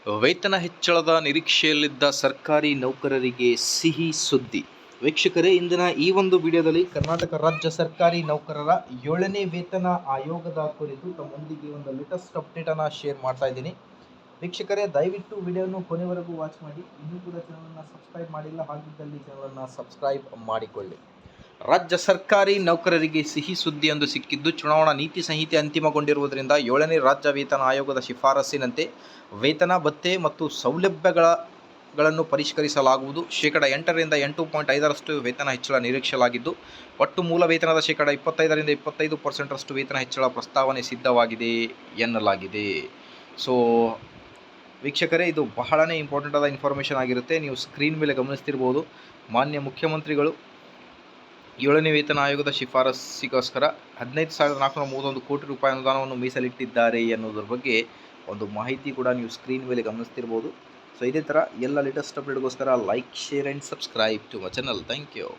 ವೇತನ ಹೆಚ್ಚಳದ ನಿರೀಕ್ಷೆಯಲ್ಲಿದ್ದ ಸರ್ಕಾರಿ ನೌಕರರಿಗೆ ಸಿಹಿ ಸುದ್ದಿ. ವೀಕ್ಷಕರೇ, ಇಂದಿನ ಈ ಒಂದು ವಿಡಿಯೋದಲ್ಲಿ ಕರ್ನಾಟಕ ರಾಜ್ಯ ಸರ್ಕಾರಿ ನೌಕರರ 7ನೇ ವೇತನ ಆಯೋಗದ ಕುರಿತು ತಮ್ಮೊಂದಿಗೆ ಒಂದು ಲೇಟೆಸ್ಟ್ ಅಪ್ಡೇಟನ್ನು ಶೇರ್ ಮಾಡ್ತಾ ಇದ್ದೀನಿ. ವೀಕ್ಷಕರೇ, ದಯವಿಟ್ಟು ವಿಡಿಯೋನು ಕೊನೆವರೆಗೂ ವಾಚ್ ಮಾಡಿ. ಇನ್ನೂ ಕೂಡ ಚಾನಲನ್ನು ಸಬ್ಸ್ಕ್ರೈಬ್ ಮಾಡಿಲ್ಲ, ಹಾಗಿದ್ದಲ್ಲಿ ಚಾನಲನ್ನು ಸಬ್ಸ್ಕ್ರೈಬ್ ಮಾಡಿಕೊಳ್ಳಿ. ರಾಜ್ಯ ಸರ್ಕಾರಿ ನೌಕರರಿಗೆ ಸಿಹಿ ಸುದ್ದಿಯೊಂದು ಸಿಕ್ಕಿದ್ದು, ಚುನಾವಣಾ ನೀತಿ ಸಂಹಿತೆ ಅಂತಿಮಗೊಂಡಿರುವುದರಿಂದ 7ನೇ ರಾಜ್ಯ ವೇತನ ಆಯೋಗದ ಶಿಫಾರಸ್ಸಿನಂತೆ ವೇತನ ಭತ್ಯೆ ಮತ್ತು ಸೌಲಭ್ಯಗಳನ್ನು ಪರಿಷ್ಕರಿಸಲಾಗುವುದು. ಶೇಕಡ 8ರಿಂದ 8.5ರಷ್ಟು ವೇತನ ಹೆಚ್ಚಳ ನಿರೀಕ್ಷಿಸಲಾಗಿದ್ದು, ಒಟ್ಟು ಮೂಲ ವೇತನದ ಶೇಕಡ 25ರಿಂದ 25% ವೇತನ ಹೆಚ್ಚಳ ಪ್ರಸ್ತಾವನೆ ಸಿದ್ಧವಾಗಿದೆ ಎನ್ನಲಾಗಿದೆ. ಸೊ ವೀಕ್ಷಕರೇ, ಇದು ಬಹಳನೇ ಇಂಪಾರ್ಟೆಂಟ್ ಆದ ಇನ್ಫಾರ್ಮೇಷನ್ ಆಗಿರುತ್ತೆ. ನೀವು ಸ್ಕ್ರೀನ್ ಮೇಲೆ ಗಮನಿಸ್ತಿರ್ಬೋದು, ಮಾನ್ಯ ಮುಖ್ಯಮಂತ್ರಿಗಳು 7ನೇ ವೇತನ ಆಯೋಗದ ಶಿಫಾರಸ್ಸಿಗೋಸ್ಕರ 15,431 ಕೋಟಿ ರೂಪಾಯಿ ಅನುದಾನವನ್ನು ಮೀಸಲಿಟ್ಟಿದ್ದಾರೆ ಎನ್ನುವುದರ ಬಗ್ಗೆ ಒಂದು ಮಾಹಿತಿ ಕೂಡ ನೀವು ಸ್ಕ್ರೀನ್ ಮೇಲೆ ಗಮನಿಸ್ತಿರ್ಬೋದು. ಸೊ ಇದೇ ಥರ ಎಲ್ಲ ಲೇಟೆಸ್ಟ್ ಅಪ್ಡೇಟ್ಗೋಸ್ಕರ like, share and subscribe to my channel. Thank you.